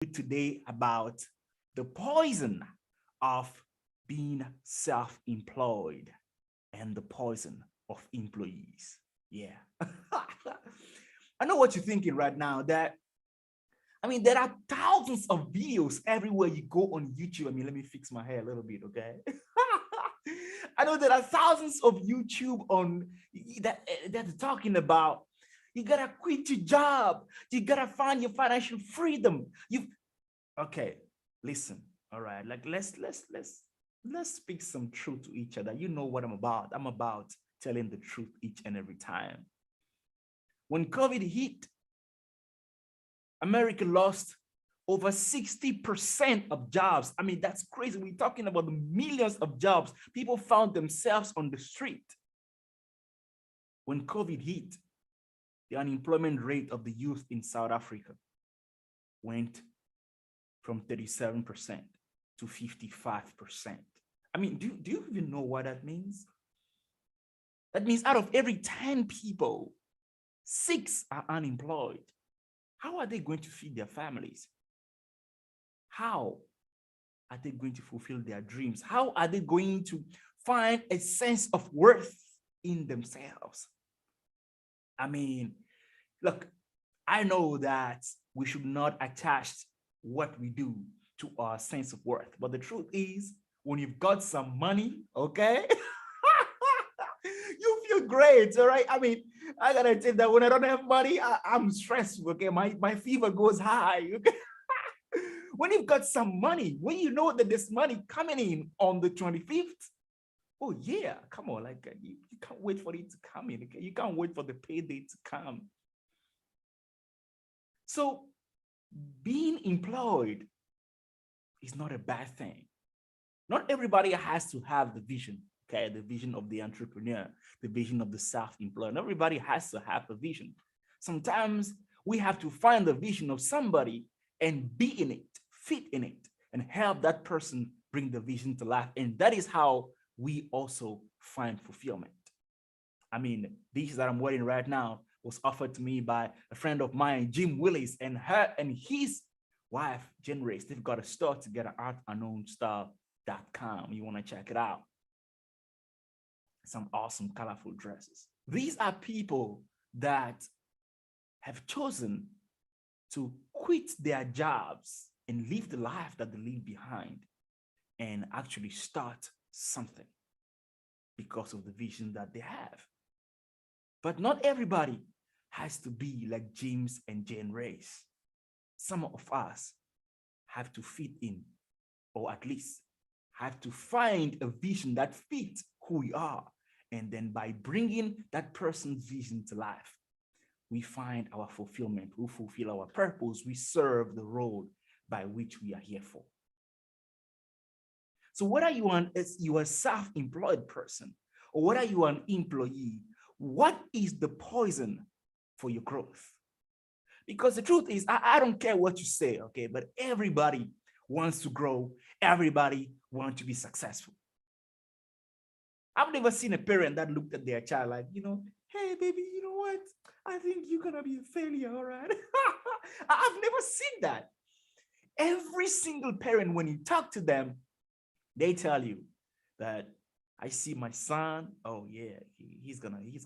today about the poison of being self-employed and the poison of employees. Yeah. I know what you're thinking right now that there are thousands of videos everywhere you go on YouTube. Let me fix my hair a little bit, okay? I know there are thousands of YouTube on that are talking about you gotta quit your job, you gotta find your financial freedom. You okay? Listen, all right. Like let's speak some truth to each other. You know what I'm about. I'm about telling the truth each and every time. When COVID hit, America lost over 60% of jobs. That's crazy. We're talking about the millions of jobs. People found themselves on the street. When COVID hit, the unemployment rate of the youth in South Africa went from 37% to 55%. Do you even know what that means? That means out of every 10 people, 6 are unemployed. How are they going to feed their families? How are they going to fulfill their dreams? How are they going to find a sense of worth in themselves? Look, I know that we should not attach what we do to our sense of worth, but the truth is, when you've got some money, okay, you feel great, all right? I gotta tell you that when I don't have money, I'm stressed, okay? My fever goes high, okay? When you've got some money, when you know that there's money coming in on the 25th, oh yeah, come on, like you can't wait for it to come in, okay? You can't wait for the payday to come. So being employed is not a bad thing. Not everybody has to have the vision, okay? The vision of the entrepreneur, the vision of the self-employed. Not everybody has to have a vision. Sometimes we have to find the vision of somebody and be in it, fit in it, and help that person bring the vision to life. And that is how we also find fulfillment. This that I'm wearing right now was offered to me by a friend of mine, Jim Willis, and his wife, Jen Race. They've got a store together, artunknownstyle.com. You want to check it out. Some awesome, colorful dresses. These are people that have chosen to quit their jobs and live the life that they leave behind and actually start something because of the vision that they have. But not everybody has to be like James and Jane Race. Some of us have to fit in, or at least have to find a vision that fits who we are. And then by bringing that person's vision to life, we find our fulfillment, we fulfill our purpose, we serve the role by which we are here for. So whether you are a self-employed person or whether you are an employee, what is the poison for your growth? Because the truth is, I don't care what you say, okay, but everybody wants to grow. Everybody wants to be successful. I've never seen a parent that looked at their child like, hey, baby, you know what? I think you're going to be a failure, all right? I've never seen that. Every single parent, when you talk to them, they tell you that I see my son. Oh yeah, he's gonna be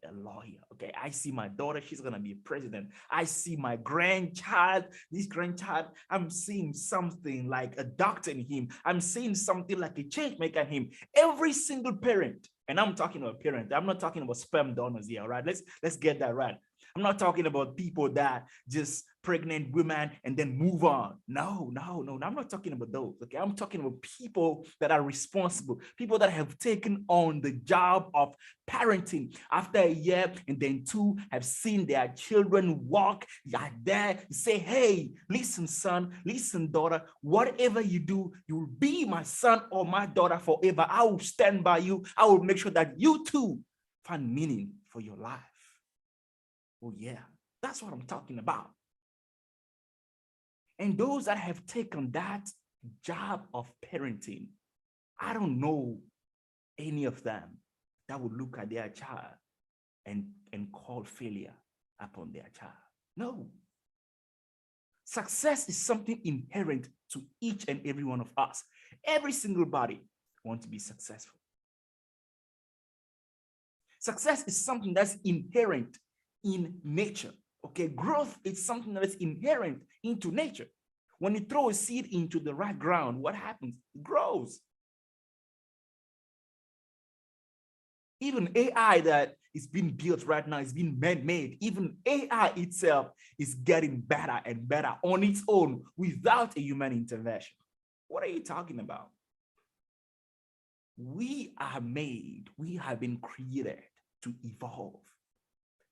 a lawyer. Okay, I see my daughter. She's gonna be a president. I see my grandchild. This grandchild, I'm seeing something like a doctor in him. I'm seeing something like a change maker in him. Every single parent, and I'm talking about parents. I'm not talking about sperm donors here. All right, let's get that right. I'm not talking about people that just pregnant women and then move on. No, I'm not talking about those. Okay, I'm talking about people that are responsible, people that have taken on the job of parenting after a year and then 2 have seen their children walk. You're there, you say, hey, listen, son, listen, daughter, whatever you do, you will be my son or my daughter forever. I will stand by you. I will make sure that you too find meaning for your life. Oh yeah, that's what I'm talking about. And those that have taken that job of parenting, I don't know any of them that would look at their child and call failure upon their child. No. Success is something inherent to each and every one of us. Every single body wants to be successful. Success is something that's inherent in nature. Okay, growth is something that is inherent into nature. When you throw a seed into the right ground, what happens? It grows. Even AI that is being built right now is being man-made. Even AI itself is getting better and better on its own without a human intervention. What are you talking about? We are made, we have been created to evolve,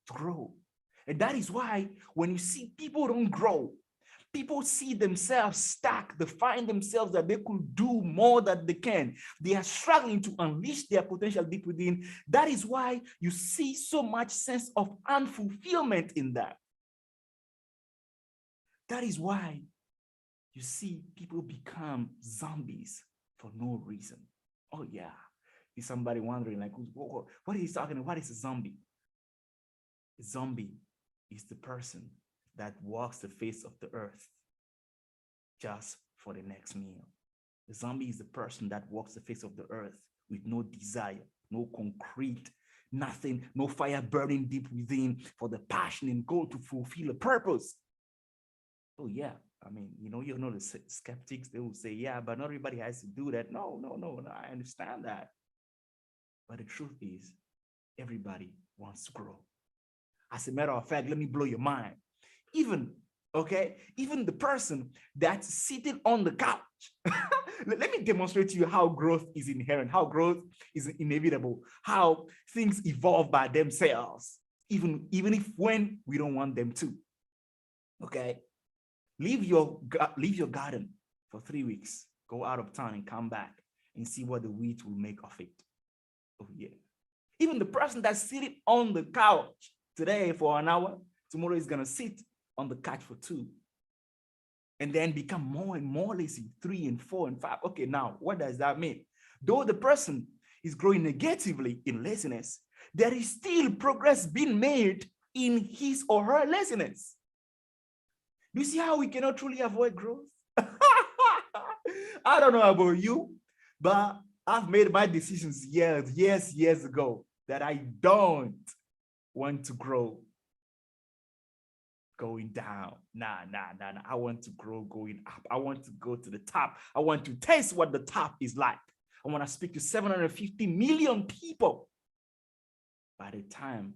to grow. And that is why when you see people don't grow, people see themselves stuck. They find themselves that they could do more than they can. They are struggling to unleash their potential deep within. That is why you see so much sense of unfulfillment in that. That is why you see people become zombies for no reason. Oh yeah, is somebody wondering like, what are you talking about? What is a zombie? A zombie is the person that walks the face of the earth just for the next meal. The zombie is the person that walks the face of the earth with no desire, no concrete, nothing, no fire burning deep within for the passion and goal to fulfill a purpose. Oh yeah, I mean, you know the skeptics, they will say, yeah, but not everybody has to do that. No, I understand that. But the truth is, everybody wants to grow. As a matter of fact, let me blow your mind. Even the person that's sitting on the couch. Let me demonstrate to you how growth is inherent, how growth is inevitable, how things evolve by themselves, even if when we don't want them to. Okay, leave your garden for 3 weeks, go out of town and come back and see what the weeds will make of it. Oh yeah. Even the person that's sitting on the couch today for an hour, tomorrow is gonna sit on the couch for 2, and then become more and more lazy, 3 and 4 and 5. Okay, now what does that mean? Though the person is growing negatively in laziness, there is still progress being made in his or her laziness. Do you see how we cannot truly avoid growth? I don't know about you, but I've made my decisions years ago that I don't want to grow going down. Nah. I want to grow going up. I want to go to the top. I want to taste what the top is like. I want to speak to 750 million people. By the time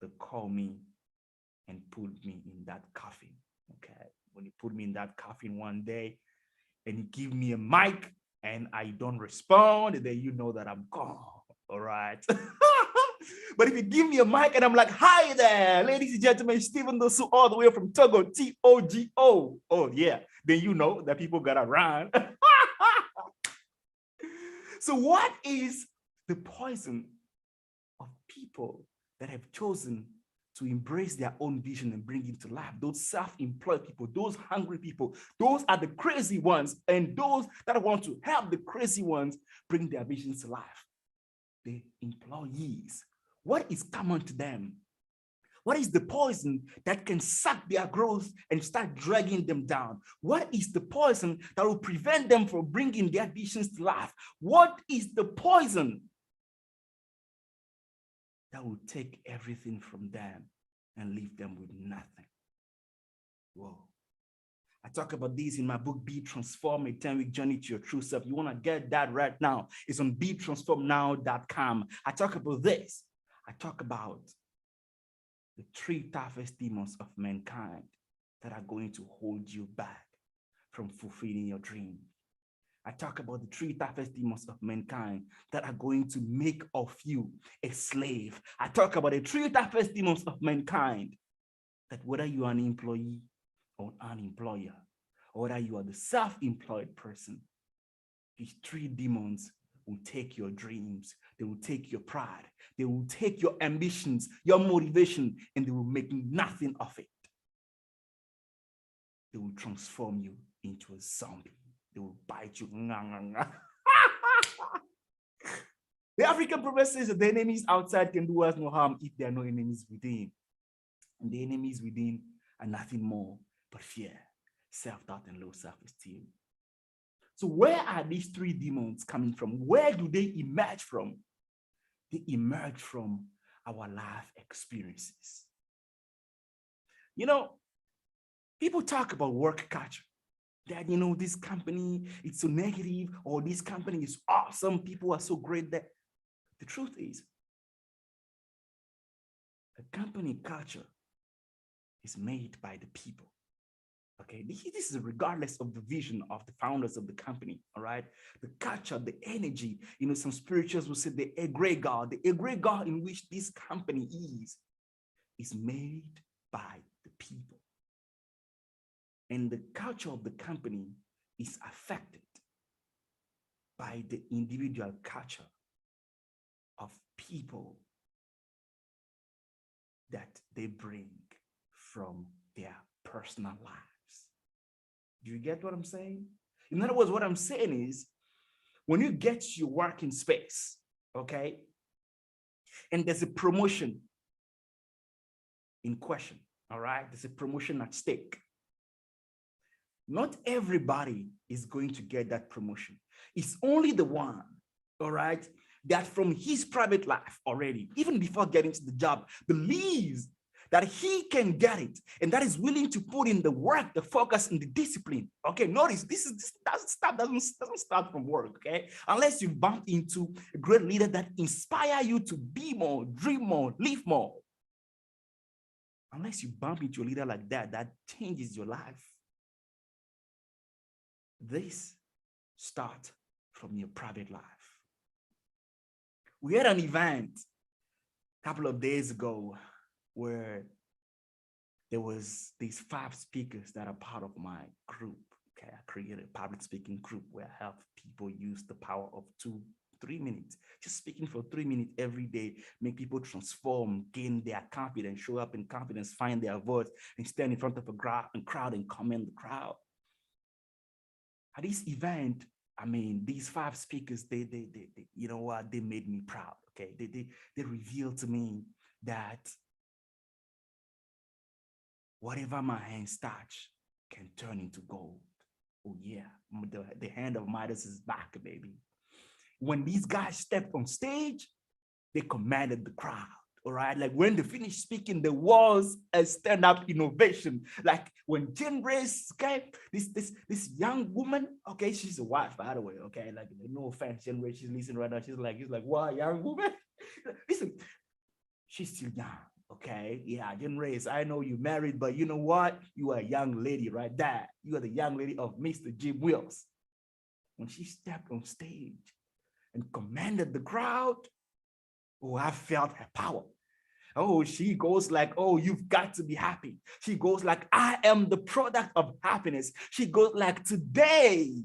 they call me and put me in that coffin, okay? When you put me in that coffin one day and you give me a mic and I don't respond, then you know that I'm gone, all right? But if you give me a mic and I'm like, hi there, ladies and gentlemen, Stephen Dossou all the way from Togo, T-O-G-O. Oh yeah, then you know that people got around. So what is the poison of people that have chosen to embrace their own vision and bring it to life? Those self-employed people, those hungry people, those are the crazy ones, and those that want to help the crazy ones bring their visions to life. The employees. What is common to them? What is the poison that can suck their growth and start dragging them down? What is the poison that will prevent them from bringing their visions to life? What is the poison that will take everything from them and leave them with nothing? Whoa. I talk about this in my book, Be Transformed, a 10-week journey to your true self. You want to get that right now. It's on betransformednow.com. I talk about this. I talk about the 3 toughest demons of mankind that are going to hold you back from fulfilling your dream. I talk about the 3 toughest demons of mankind that are going to make of you a slave. I talk about the 3 toughest demons of mankind that whether you are an employee or an employer, or whether you are the self-employed person, these 3 demons will take your dreams, they will take your pride, they will take your ambitions, your motivation, and they will make nothing of it. They will transform you into a zombie. They will bite you. The African proverb says that the enemies outside can do us no harm if there are no enemies within. And the enemies within are nothing more but fear, self-doubt, and low self-esteem. So where are these three demons coming from? Where do they emerge from? They emerge from our life experiences. You know, people talk about work culture. That, this company, it's so negative, or this company is awesome. People are so great. That the truth is, a company culture is made by the people. Okay, this is regardless of the vision of the founders of the company, all right? The culture, the energy, some spirituals will say the egregor in which this company is made by the people. And the culture of the company is affected by the individual culture of people that they bring from their personal lives. Do you get what I'm saying? In other words, what I'm saying is, when you get to your working space, okay, and there's a promotion in question, all right? There's a promotion at stake. Not everybody is going to get that promotion. It's only the one, all right, that from his private life already, even before getting to the job, believes that he can get it, and that is willing to put in the work, the focus, and the discipline. Okay, notice doesn't start from work. Okay, unless you bump into a great leader that inspire you to be more, dream more, live more. Unless you bump into a leader like that changes your life. This starts from your private life. We had an event a couple of days ago where there was these 5 speakers that are part of my group. Okay, I created a public speaking group where I help people use the power of 2-3 minutes, just speaking for 3 minutes every day, make people transform, gain their confidence, show up in confidence, find their voice, and stand in front of a crowd and command the crowd. At this event, I mean, these 5 speakers, they you know what, they made me proud. Okay, they revealed to me that whatever my hands touch can turn into gold. Oh yeah, the hand of Midas is back, baby. When these guys stepped on stage, they commanded the crowd. All right, like when they finished speaking, there was a stand-up innovation. Like when Jen Race, okay, this young woman, okay, she's a wife, by the way, okay, like no offense, Jen Race, she's listening right now. She's like, what, young woman? Listen, she's still young. Okay, yeah, Jen Race, I know you married, but you know what? You are a young lady right there. You are the young lady of Mr. Jim Wills. When she stepped on stage and commanded the crowd, oh, I felt her power. Oh, she goes like, oh, you've got to be happy. She goes like, I am the product of happiness. She goes like, today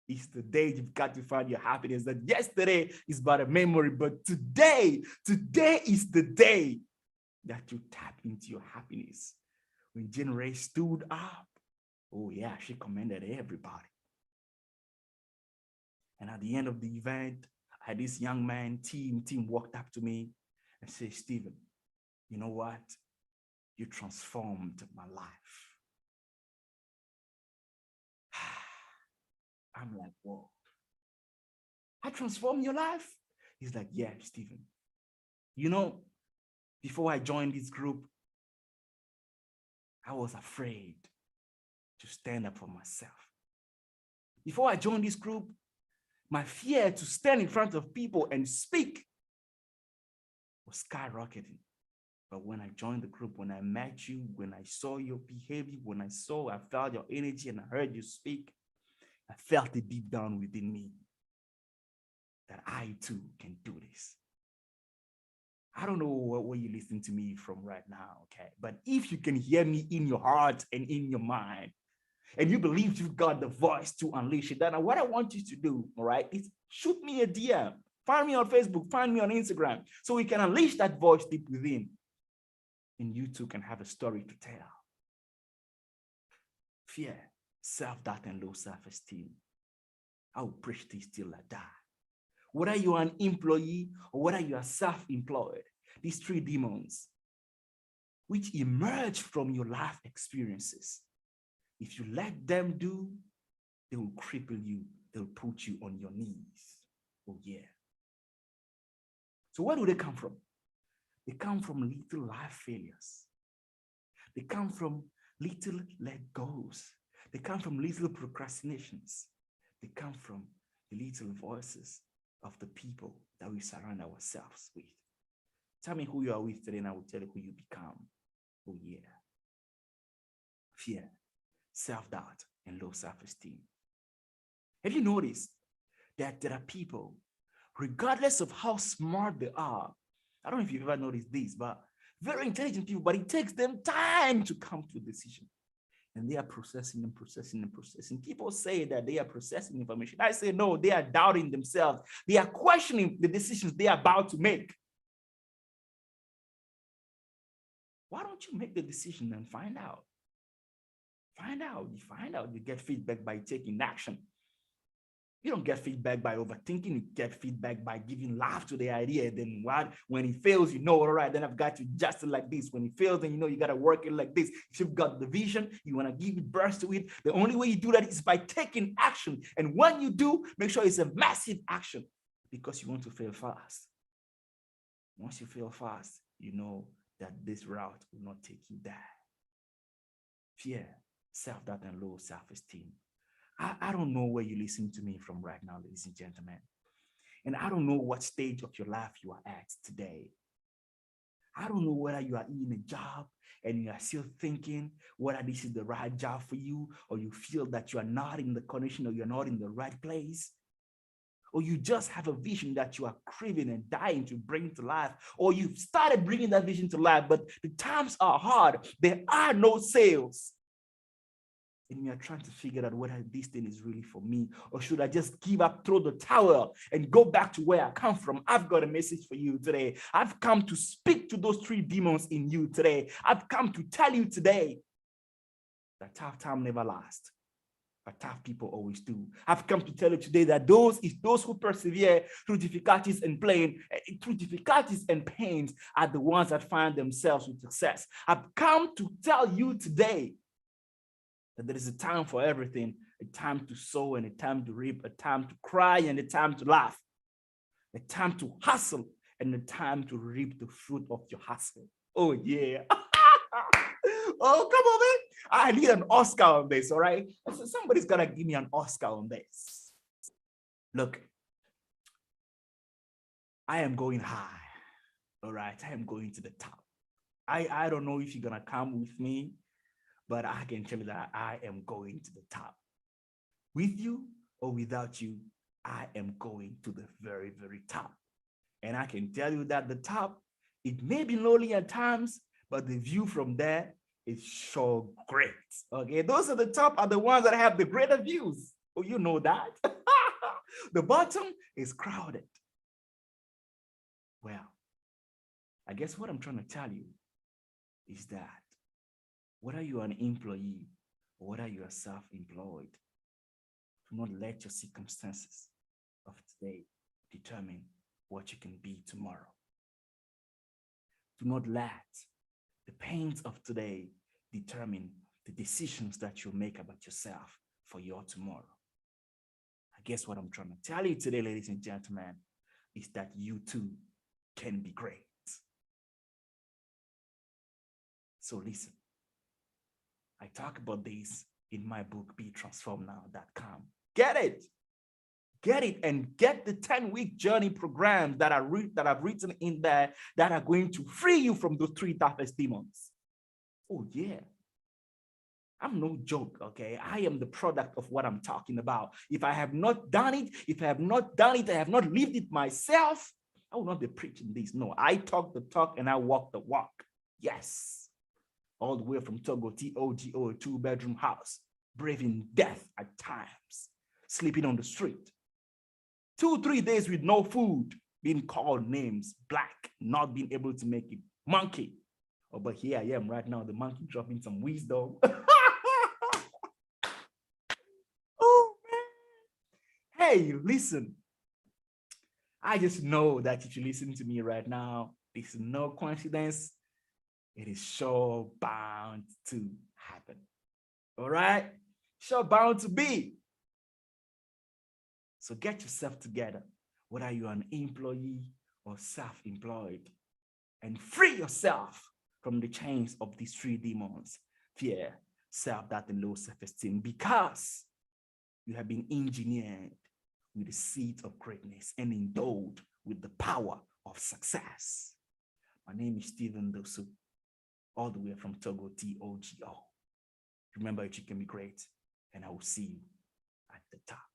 is the day you've got to find your happiness. That yesterday is but a memory, but today is the day that you tap into your happiness. When Jen Ray stood up, oh yeah, she commended everybody. And at the end of the event, I had this young man, Tim walked up to me and said, Stephen, you know what? You transformed my life. I'm like, whoa. I transformed your life? He's like, yeah, Stephen. You know, before I joined this group, I was afraid to stand up for myself. Before I joined this group, my fear to stand in front of people and speak was skyrocketing. But when I joined the group, when I met you, when I saw your behavior, I felt your energy and I heard you speak, I felt it deep down within me that I too can do this. I don't know where you're listening to me from right now, okay? But if you can hear me in your heart and in your mind, and you believe you've got the voice to unleash it, then what I want you to do, all right, is shoot me a DM. Find me on Facebook, find me on Instagram, so we can unleash that voice deep within. And you too can have a story to tell. Fear, self-doubt, and low self-esteem. I will preach this till I die. Whether you're an employee or whether you are self-employed, these 3 demons, which emerge from your life experiences, If you let them do, they will cripple you. They'll put you on your knees. Oh, yeah. So where do they come from? They come from little life failures. They come from little let goes. They come from little procrastinations. They come from the little voices of the people that we surround ourselves with. Tell me who you are with today, and I will tell you who you become. Oh, yeah. Fear, self-doubt, and low self-esteem. Have you noticed that there are people, regardless of how smart they are, I don't know if you've ever noticed this, but very intelligent people, but it takes them time to come to a decision. And they are processing and processing and processing. People say that they are processing information. I say, no, they are doubting themselves. They are questioning the decisions they are about to make. Why don't you make the decision and find out? Find out. You find out. You get feedback by taking action. You don't get feedback by overthinking. You get feedback by giving life to the idea. Then what? When it fails, you know, all right, then I've got to adjust it like this. When it fails, then you know you got to work it like this. If you've got the vision, you want to give it birth to it. The only way you do that is by taking action. And when you do, make sure it's a massive action because you want to fail fast. Once you fail fast, you know that this route will not take you there. Fear, self-doubt, and low self-esteem. I don't know where you listen to me from right now, ladies and gentlemen. And I don't know what stage of your life you are at today. I don't know whether you are in a job and you are still thinking whether this is the right job for you, or you feel that you are not in the condition or you're not in the right place. Or you just have a vision that you are craving and dying to bring to life, or you've started bringing that vision to life, but the times are hard. There are no sales. And you are trying to figure out whether this thing is really for me, or should I just give up, throw the towel, and go back to where I come from? I've got a message for you today. I've come to speak to those three demons in you today. I've come to tell you today that tough time never lasts, but tough people always do. I've come to tell you today that those who persevere through difficulties and pains are the ones that find themselves with success. I've come to tell you today that there is a time for everything, a time to sow and a time to reap, a time to cry and a time to laugh, a time to hustle and a time to reap the fruit of your hustle. Oh, yeah. Oh, come on, man. I need an Oscar on this, all right? So somebody's got to give me an Oscar on this. Look, I am going high, all right? I am going to the top. I don't know if you're going to come with me, but I can tell you that I am going to the top. With you or without you, I am going to the very, very top. And I can tell you that the top, it may be lonely at times, but the view from there is sure great. Okay, those at the top are the ones that have the greater views. Oh, you know that. The bottom is crowded. Well, I guess what I'm trying to tell you is that whether you are an employee or whether you are self-employed, do not let your circumstances of today determine what you can be tomorrow. Do not let the pains of today determine the decisions that you make about yourself for your tomorrow. I guess what I'm trying to tell you today, ladies and gentlemen, is that you too can be great. So listen. I talk about this in my book, BeTransformedNow.com. Get it, and get the 10-week journey programs that I've written in there that are going to free you from those three toughest demons. Oh, yeah. I'm no joke, okay? I am the product of what I'm talking about. If I have not done it, I have not lived it myself, I will not be preaching this. No, I talk the talk and I walk the walk. Yes. All the way from Togo, TOGO, a 2-bedroom house, braving death at times, sleeping on the street. 2-3 days with no food, being called names, black, not being able to make it, monkey. Oh, but here I am right now, the monkey dropping some wisdom. Oh, man. Hey, listen. I just know that if you listen to me right now, it's no coincidence. It is sure bound to happen. All right? Sure, bound to be. So get yourself together, whether you're an employee or self-employed, and free yourself from the chains of these three demons: fear, self-doubt, and low self-esteem, because you have been engineered with the seeds of greatness and endowed with the power of success. My name is Stephen Dossou, all the way from Togo, Togo. Remember, you can be great, and I will see you at the top.